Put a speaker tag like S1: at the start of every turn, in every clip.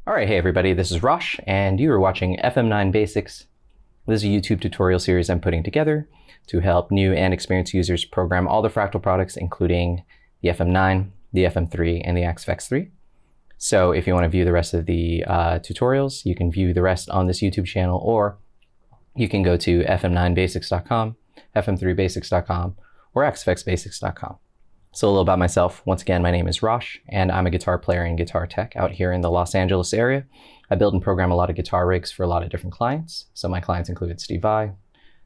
S1: All right, hey everybody, this is Rosh, and you are watching FM9 Basics. This is a YouTube tutorial series I'm putting together to help new and experienced users program all the Fractal products, including the FM9, the FM3, and the XFX3. So if you want to view the rest of the tutorials, you can view the rest on this YouTube channel, or you can go to fm9basics.com, fm3basics.com, or xfxbasics.com. So a little about myself. Once again, my name is Rosh, and I'm a guitar player and guitar tech out here in the Los Angeles area. I build and program a lot of guitar rigs for a lot of different clients. So my clients include Steve Vai,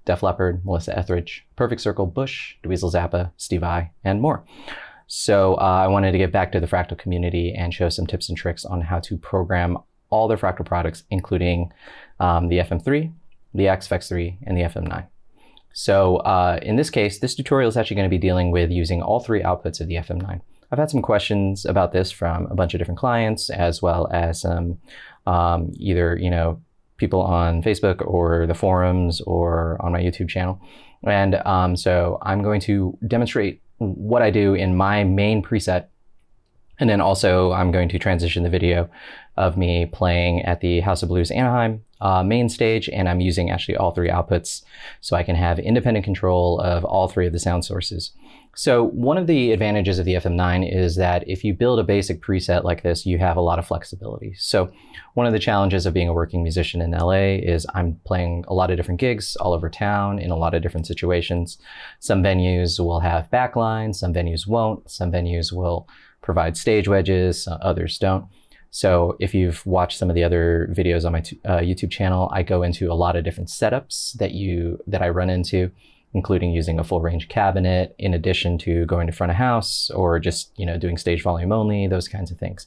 S1: Leppard, Etheridge, Perfect Circle, Bush, Dweezil Zappa, Steve Vai, and more. So I wanted to get back to the Fractal community and show some tips and tricks on how to program all the Fractal products, including the FM3, the XFX3, and the FM9. So in this case, this tutorial is actually going to be dealing with using all three outputs of the FM9. I've had some questions about this from a bunch of different clients, as well as either people on Facebook or the forums or on my YouTube channel. And so I'm going to demonstrate what I do in my main preset. And then also I'm going to transition the video of me playing at the House of Blues Anaheim main stage, and I'm using actually all three outputs so I can have independent control of all three of the sound sources. So one of the advantages of the FM9 is that if you build a basic preset like this, you have a lot of flexibility. So one of the challenges of being a working musician in LA is I'm playing a lot of different gigs all over town in a lot of different situations. Some venues will have backlines, some venues won't, some venues will provide stage wedges, others don't. So if you've watched some of the other videos on my YouTube channel, I go into a lot of different setups that I run into, including using a full range cabinet, in addition to going to front of house or just doing stage volume only, those kinds of things.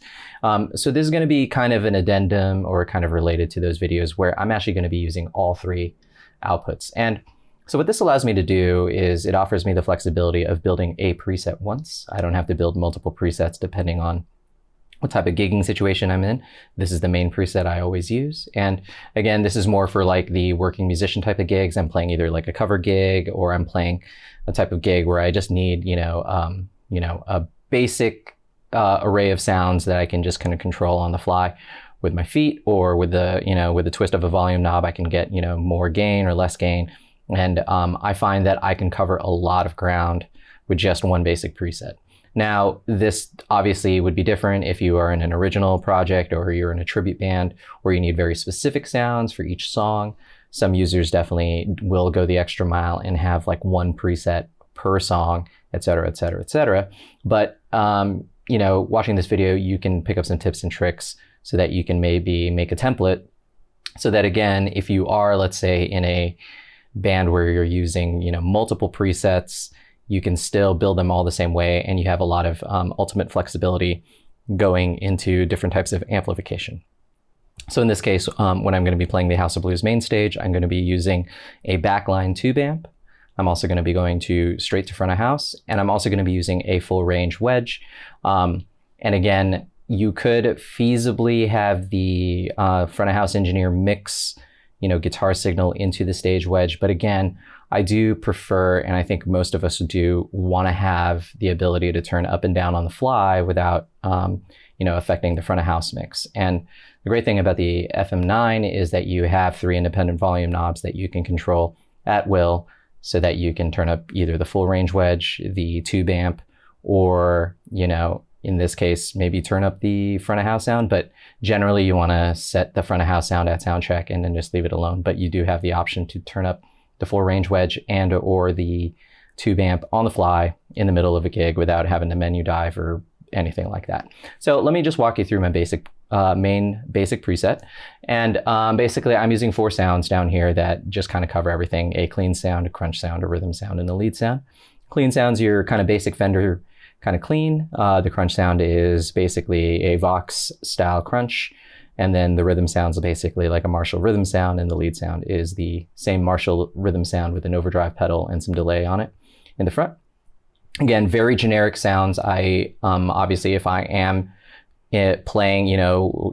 S1: So this is going to be kind of an addendum or kind of related to those videos where I'm actually going to be using all three outputs. And so what this allows me to do is it offers me the flexibility of building a preset once. I don't have to build multiple presets depending on what type of gigging situation I'm in. This is the main preset I always use. And again, this is more for like the working musician type of gigs. I'm playing either like a cover gig, or I'm playing a type of gig where I just need, a basic array of sounds that I can just kind of control on the fly with my feet, or with the twist of a volume knob, I can get, more gain or less gain. And I find that I can cover a lot of ground with just one basic preset. Now, this obviously would be different if you are in an original project, or you're in a tribute band, where you need very specific sounds for each song. Some users definitely will go the extra mile and have like one preset per song, et cetera, et cetera, et cetera. But, watching this video, you can pick up some tips and tricks so that you can maybe make a template so that, again, if you are, let's say, in a band where you're using, multiple presets, you can still build them all the same way, and you have a lot of ultimate flexibility going into different types of amplification. So in this case, when I'm going to be playing the House of Blues main stage, I'm going to be using a backline tube amp. I'm also going to be going straight to front of house, and I'm also going to be using a full range wedge. And again, you could feasibly have the front of house engineer mix guitar signal into the stage wedge. But again, I do prefer, and I think most of us do, want to have the ability to turn up and down on the fly without, affecting the front of house mix. And the great thing about the FM9 is that you have three independent volume knobs that you can control at will, so that you can turn up either the full range wedge, the tube amp, or, in this case, maybe turn up the front of house sound. But generally you want to set the front of house sound at sound check and then just leave it alone. But you do have the option to turn up the full range wedge and or the tube amp on the fly in the middle of a gig without having to menu dive or anything like that. So let me just walk you through my main basic preset. And basically I'm using 4 sounds down here that just kind of cover everything: a clean sound, a crunch sound, a rhythm sound, and a lead sound. Clean sounds, your kind of basic Fender kind of clean. The crunch sound is basically a Vox style crunch. And then the rhythm sounds basically like a Marshall rhythm sound, and the lead sound is the same Marshall rhythm sound with an overdrive pedal and some delay on it in the front. Again, very generic sounds. I obviously, if I am playing,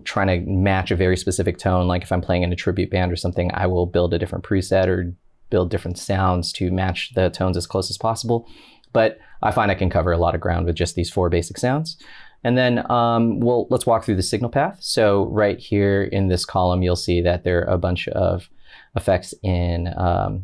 S1: trying to match a very specific tone, like if I'm playing in a tribute band or something, I will build a different preset or build different sounds to match the tones as close as possible. But I find I can cover a lot of ground with just these 4 basic sounds. And then, well, let's walk through the signal path. So right here in this column, you'll see that there are a bunch of effects in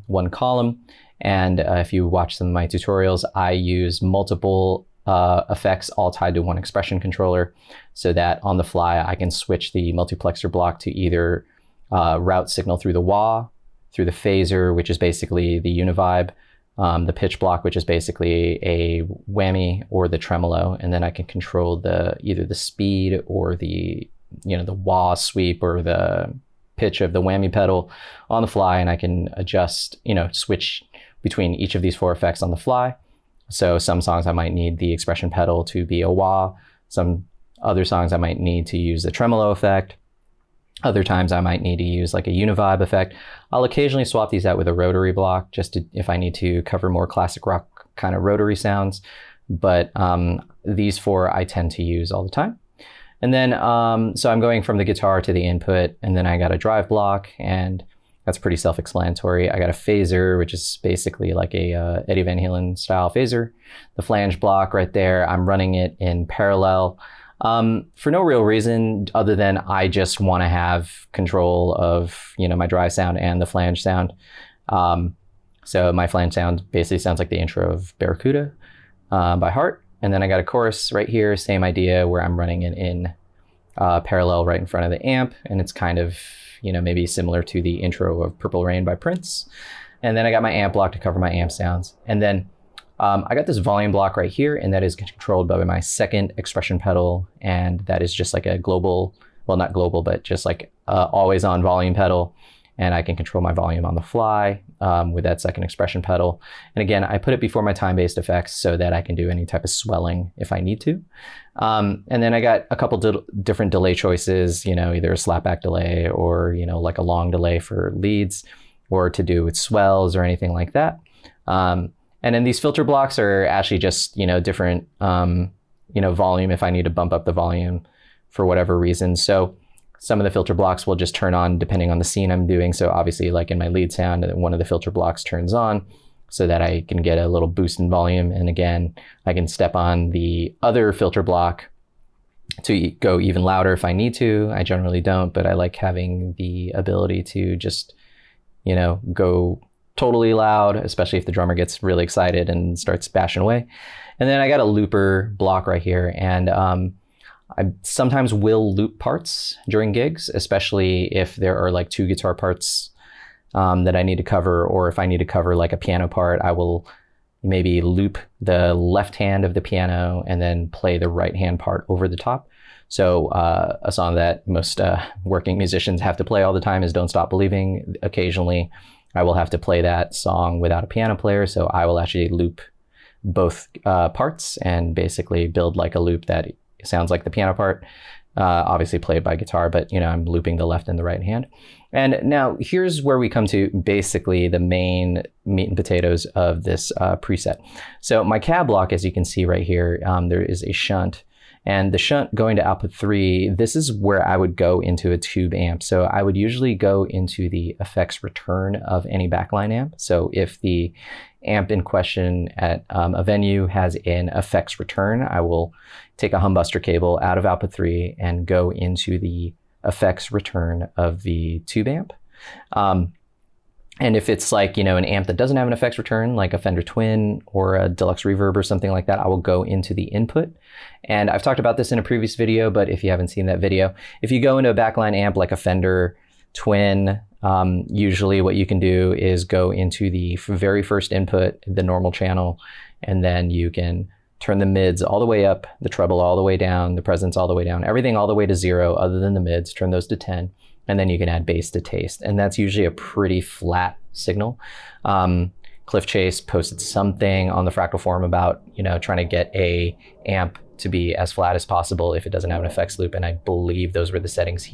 S1: one column. And if you watch some of my tutorials, I use multiple effects all tied to one expression controller so that on the fly, I can switch the multiplexer block to either route signal through the wah, through the phaser, which is basically the univibe, the pitch block, which is basically a whammy, or the tremolo. And then I can control either the speed or the wah sweep or the pitch of the whammy pedal on the fly. And I can adjust, switch between each of these 4 effects on the fly. So some songs I might need the expression pedal to be a wah. Some other songs I might need to use the tremolo effect. Other times I might need to use like a univibe effect. I'll occasionally swap these out with a rotary block if I need to cover more classic rock kind of rotary sounds. But these 4 I tend to use all the time. And then, so I'm going from the guitar to the input, and then I got a drive block, and that's pretty self-explanatory. I got a phaser, which is basically like a Eddie Van Halen style phaser. The flange block right there, I'm running it in parallel. For no real reason other than I just want to have control of, my drive sound and the flange sound. So my flange sound basically sounds like the intro of Barracuda by heart. And then I got a chorus right here, same idea, where I'm running it in parallel right in front of the amp. And it's kind of, maybe similar to the intro of Purple Rain by Prince. And then I got my amp block to cover my amp sounds. And then I got this volume block right here, and that is controlled by my second expression pedal. And that is just like a global, well, not global, but just like always on volume pedal. And I can control my volume on the fly with that second expression pedal. And again, I put it before my time-based effects so that I can do any type of swelling if I need to. And then I got a couple different delay choices, either a slapback delay or, like a long delay for leads, or to do with swells or anything like that. And then these filter blocks are actually just, different, volume if I need to bump up the volume for whatever reason. So some of the filter blocks will just turn on depending on the scene I'm doing. So obviously, like in my lead sound, one of the filter blocks turns on so that I can get a little boost in volume. And again, I can step on the other filter block to go even louder if I need to. I generally don't, but I like having the ability to just, go totally loud, especially if the drummer gets really excited and starts bashing away. And then I got a looper block right here. And I sometimes will loop parts during gigs, especially if there are like 2 guitar parts that I need to cover, or if I need to cover like a piano part, I will maybe loop the left hand of the piano and then play the right hand part over the top. So a song that most working musicians have to play all the time is Don't Stop Believing. Occasionally, I will have to play that song without a piano player, so I will actually loop both parts and basically build like a loop that sounds like the piano part, obviously played by guitar, but I'm looping the left and the right hand. And now here's where we come to basically the main meat and potatoes of this preset. So my cab block, as you can see right here, there is a shunt, and the shunt going to output 3, this is where I would go into a tube amp. So I would usually go into the effects return of any backline amp. So if the amp in question at a venue has an effects return, I will take a humbuster cable out of output 3 and go into the effects return of the tube amp. And if it's like, an amp that doesn't have an effects return, like a Fender Twin or a Deluxe Reverb or something like that, I will go into the input. And I've talked about this in a previous video, but if you haven't seen that video, if you go into a backline amp like a Fender Twin, usually what you can do is go into the very first input, the normal channel, and then you can turn the mids all the way up, the treble all the way down, the presence all the way down, everything all the way to 0 other than the mids, turn those to 10, and then you can add bass to taste. And that's usually a pretty flat signal. Cliff Chase posted something on the Fractal forum about, trying to get a amp to be as flat as possible if it doesn't have an effects loop. And I believe those were the settings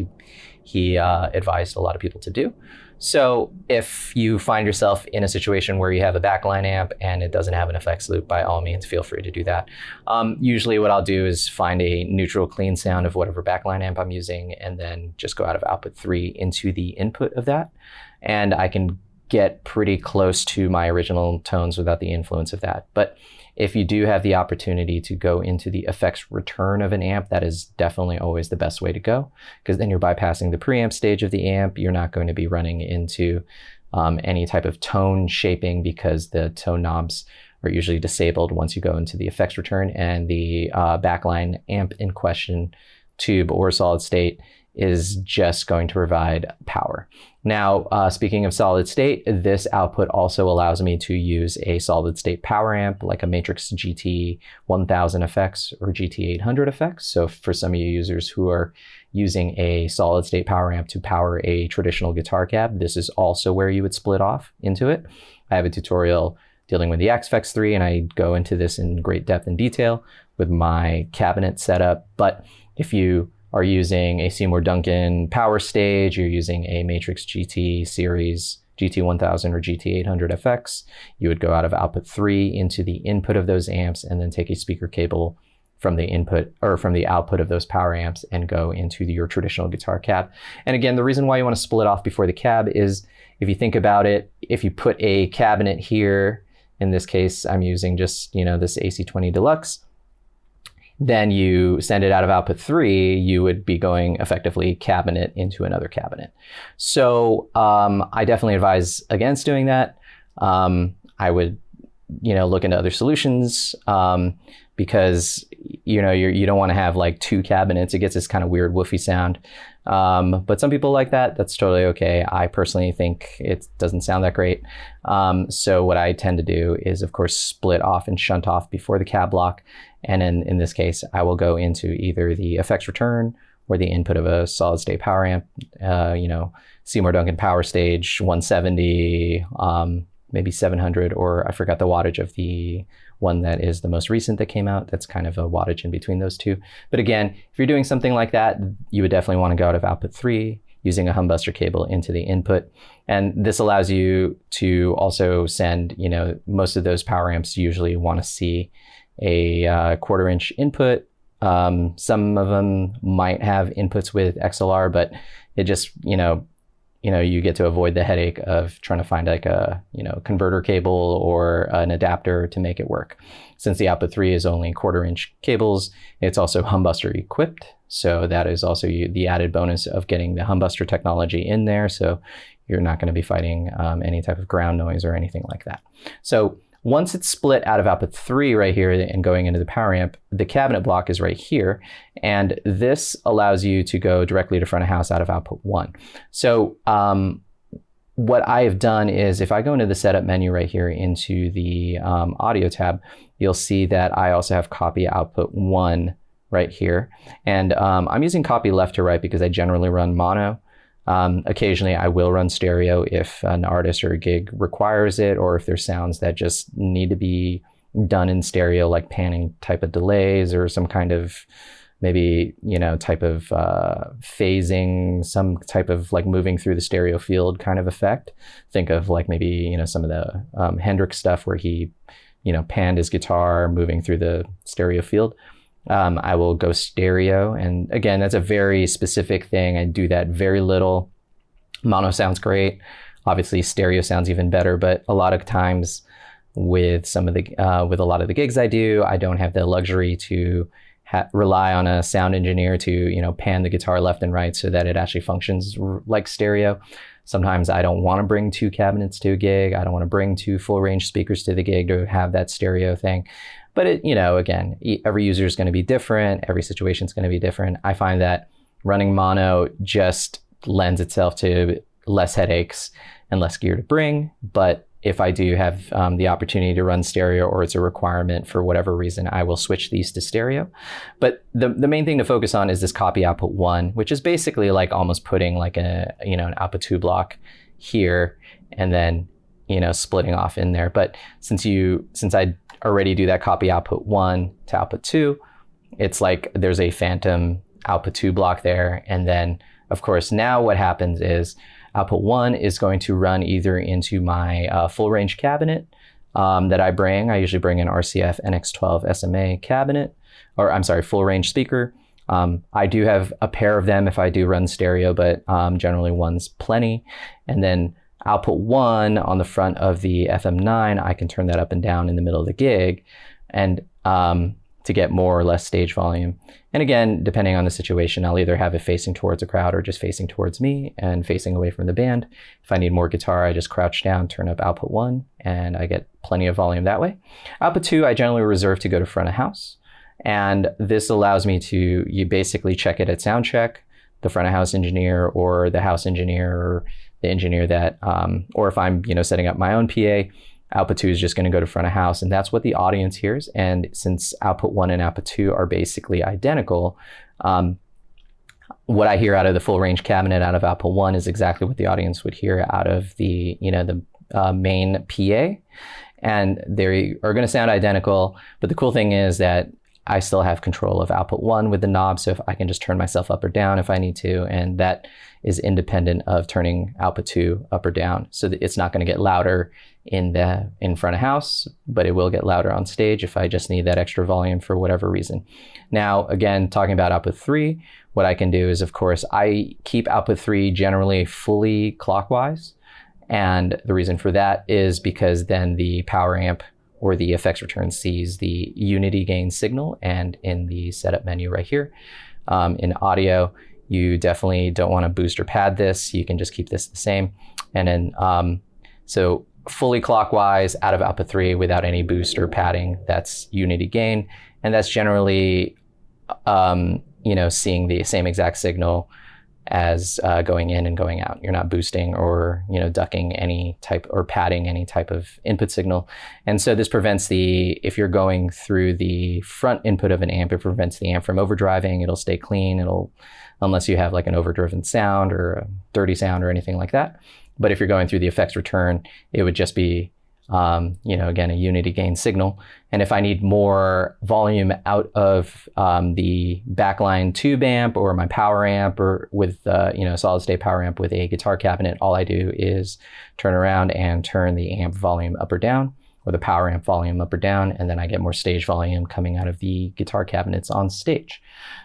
S1: he advised a lot of people to do. So if you find yourself in a situation where you have a backline amp and it doesn't have an effects loop, by all means, feel free to do that. Usually what I'll do is find a neutral clean sound of whatever backline amp I'm using, and then just go out of output 3 into the input of that. And I can get pretty close to my original tones without the influence of that. But if you do have the opportunity to go into the effects return of an amp, that is definitely always the best way to go, because then you're bypassing the preamp stage of the amp. You're not going to be running into any type of tone shaping, because the tone knobs are usually disabled once you go into the effects return, and the backline amp in question, tube or solid state, is just going to provide power. Now, speaking of solid state, this output also allows me to use a solid state power amp like a Matrix GT1000 effects or GT800 effects. So for some of you users who are using a solid state power amp to power a traditional guitar cab, this is also where you would split off into it. I have a tutorial dealing with the Axe 3, and I go into this in great depth and detail with my cabinet setup. But if you are using a Seymour Duncan power stage, you're using a Matrix GT series, GT1000 or GT800 FX, you would go out of output 3 into the input of those amps, and then take a speaker cable from the input or from the output of those power amps and go into your traditional guitar cab. And again, the reason why you want to split off before the cab is, if you think about it, if you put a cabinet here, in this case, I'm using just, this AC20 Deluxe, then you send it out of output 3, you would be going effectively cabinet into another cabinet. So I definitely advise against doing that. I would, look into other solutions, because you don't want to have like 2 cabinets. It gets this kind of weird woofy sound. But some people like that. That's totally okay. I personally think it doesn't sound that great. So what I tend to do is, of course, split off and shunt off before the cab block. And in this case, I will go into either the effects return or the input of a solid state power amp, Seymour Duncan power stage 170, maybe 700, or I forgot the wattage of the one that is the most recent that came out. That's kind of a wattage in between those two. But again, if you're doing something like that, you would definitely want to go out of output 3 using a humbuster cable into the input. And this allows you to also send, most of those power amps usually want to see a 1/4 inch input. Some of them might have inputs with XLR, but it just, you get to avoid the headache of trying to find like a, converter cable or an adapter to make it work. Since the output 3 is only 1/4 inch cables, it's also humbuster equipped. So that is also the added bonus of getting the humbuster technology in there. So you're not going to be fighting any type of ground noise or anything like that. So once it's split out of output 3 right here and going into the power amp, the cabinet block is right here. And this allows you to go directly to front of house out of output 1. So what I have done is, if I go into the setup menu right here into the audio tab, you'll see that I also have copy output 1 right here. And I'm using copy left to right because I generally run mono. Occasionally I will run stereo if an artist or a gig requires it, or if there's sounds that just need to be done in stereo, like panning type of delays or some kind of maybe, type of phasing, some type of like moving through the stereo field kind of effect. Think of like maybe, some of the Hendrix stuff where he, panned his guitar moving through the stereo field. I will go stereo, and again, that's a very specific thing. I do that very little. Mono sounds great. Obviously, stereo sounds even better, but a lot of times with with a lot of the gigs I do, I don't have the luxury to rely on a sound engineer to, pan the guitar left and right so that it actually functions like stereo. Sometimes I don't want to bring 2 cabinets to a gig. I don't want to bring 2 full range speakers to the gig to have that stereo thing. But again, every user is going to be different. Every situation is going to be different. I find that running mono just lends itself to less headaches and less gear to bring. But if I do have the opportunity to run stereo, or it's a requirement for whatever reason, I will switch these to stereo. But the main thing to focus on is this copy output 1, which is basically like almost putting like an output 2 block here and then, splitting off in there. But since I already do that copy output 1 to output 2, it's like there's a phantom output 2 block there. And then of course, now what happens is output 1 is going to run either into my full range cabinet that I bring. I usually bring an RCF NX12 SMA cabinet, or I'm sorry, full range speaker. I do have a pair of them if I do run stereo, but generally one's plenty. And then output 1 on the front of the FM9, I can turn that up and down in the middle of the gig. and to get more or less stage volume. And again, depending on the situation, I'll either have it facing towards a crowd or just facing towards me and facing away from the band. If I need more guitar, I just crouch down, turn up output 1, and I get plenty of volume that way. Output 2, I generally reserve to go to front of house. And this allows me to, you basically check it at sound check, the front of house engineer or the house engineer or the engineer that, or if I'm, setting up my own PA, output 2 is just going to go to front of house, and that's what the audience hears. And since output 1 and output 2 are basically identical, what I hear out of the full range cabinet out of output 1 is exactly what the audience would hear out of the, the main PA. And they are going to sound identical. But the cool thing is that I still have control of output 1 with the knob, so if I can just turn myself up or down if I need to, and that is independent of turning output 2 up or down. So that it's not going to get louder in front of house, but it will get louder on stage if I just need that extra volume for whatever reason. Now, again, talking about output 3, what I can do is, of course, I keep output 3 generally fully clockwise. And the reason for that is because then the power amp or the effects return sees the unity gain signal. And in the setup menu right here, in audio, you definitely don't want to boost or pad this. You can just keep this the same. And then, so fully clockwise out of output 3 without any boost or padding, that's unity gain. And that's generally, seeing the same exact signal as going in and going out. You're not boosting or, ducking any type or padding any type of input signal. And so this prevents if you're going through the front input of an amp, it prevents the amp from overdriving. It'll stay clean. Unless you have like an overdriven sound or a dirty sound or anything like that. But if you're going through the effects return, it would just be, again, a unity gain signal. And if I need more volume out of the backline tube amp or my power amp or with, solid state power amp with a guitar cabinet, all I do is turn around and turn the amp volume up or down, or the power amp volume up or down, and then I get more stage volume coming out of the guitar cabinets on stage.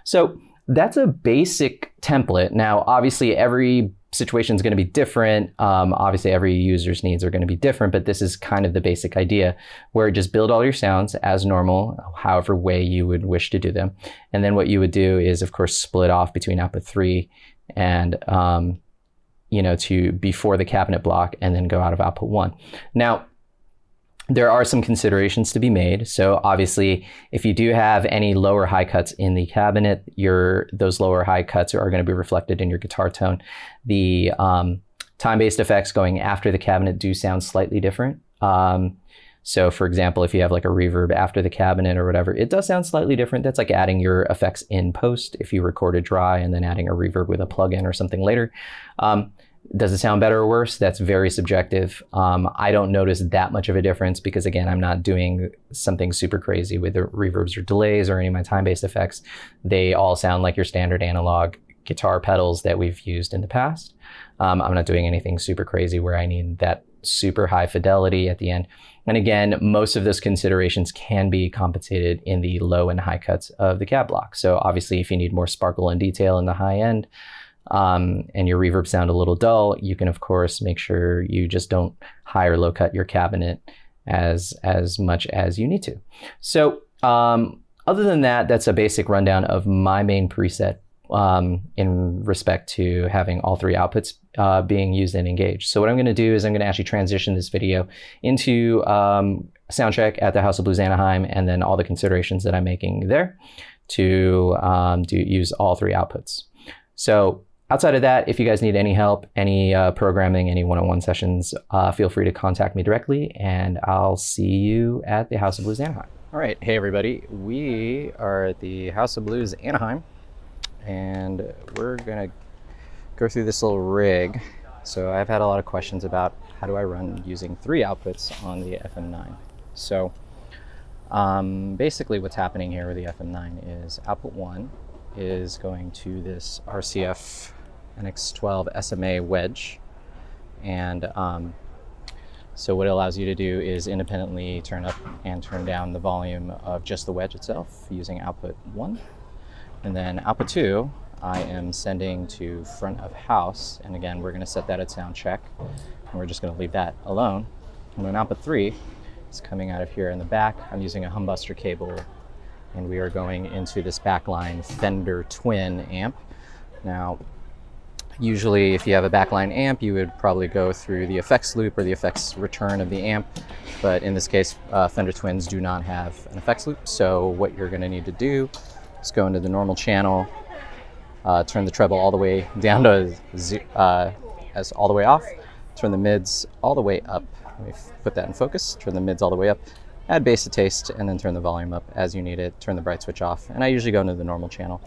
S1: So that's a basic template. Now, obviously, every situation is going to be different. Obviously, every user's needs are going to be different, but this is kind of the basic idea where just build all your sounds as normal, however way you would wish to do them. And then what you would do is, of course, split off between output 3 and, to before the cabinet block, and then go out of output 1. Now, there are some considerations to be made. So obviously, if you do have any lower high cuts in the cabinet, those lower high cuts are going to be reflected in your guitar tone. The time-based effects going after the cabinet do sound slightly different. So for example, if you have like a reverb after the cabinet or whatever, it does sound slightly different. That's like adding your effects in post. If you recorded dry and then adding a reverb with a plugin or something later. Does it sound better or worse? That's very subjective. I don't notice that much of a difference because, again, I'm not doing something super crazy with the reverbs or delays or any of my time-based effects. They all sound like your standard analog guitar pedals that we've used in the past. I'm not doing anything super crazy where I need that super high fidelity at the end. And again, most of those considerations can be compensated in the low and high cuts of the cab block. So obviously, if you need more sparkle and detail in the high end, and your reverb sound a little dull, you can of course make sure you just don't high or low cut your cabinet as much as you need to. So other than that, that's a basic rundown of my main preset in respect to having all 3 outputs being used and engaged. So what I'm going to do is I'm going to actually transition this video into soundcheck at the House of Blues Anaheim, and then all the considerations that I'm making there to use all 3 outputs. So outside of that, if you guys need any help, any programming, any one-on-one sessions, feel free to contact me directly, and I'll see you at the House of Blues Anaheim. All right, hey everybody, we are at the House of Blues Anaheim, and we're gonna go through this little rig. So I've had a lot of questions about how do I run using 3 outputs on the FM9. So basically what's happening here with the FM9 is output 1 is going to this RCF NX12 SMA wedge, and so what it allows you to do is independently turn up and turn down the volume of just the wedge itself using output 1, and then output 2 I am sending to front of house, and again we're going to set that at sound check, and we're just going to leave that alone. And then output 3 is coming out of here in the back. I'm using a humbuster cable, and we are going into this backline Fender Twin amp. Now, usually if you have a backline amp, you would probably go through the effects loop or the effects return of the amp. But in this case, Fender Twins do not have an effects loop. So what you're gonna need to do is go into the normal channel, turn the treble all the way down to as all the way off, turn the mids all the way up. Let me put that in focus, turn the mids all the way up, add bass to taste, and then turn the volume up as you need it, turn the bright switch off. And I usually go into the normal channel.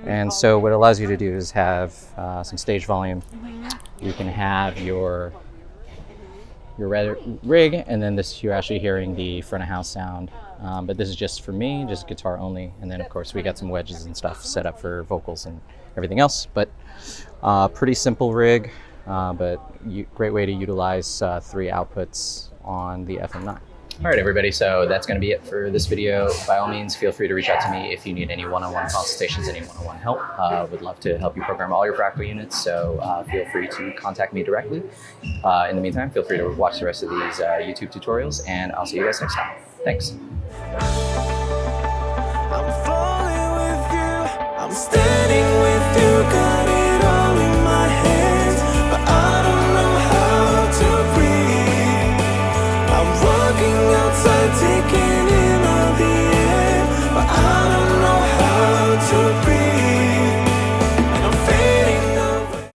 S1: And so what it allows you to do is have some stage volume. You can have your rig, and then this, you're actually hearing the front of house sound. But this is just for me, just guitar only. And then of course we got some wedges and stuff set up for vocals and everything else. But pretty simple rig, but great way to utilize 3 outputs on the FM9. All right, everybody, so that's going to be it for this video. By all means, feel free to reach out to me if you need any one-on-one consultations, any one-on-one help. Would love to help you program all your Fractal units, so feel free to contact me directly. In the meantime, feel free to watch the rest of these YouTube tutorials, and I'll see you guys next time. Thanks.
S2: I'm falling with you. I'm standing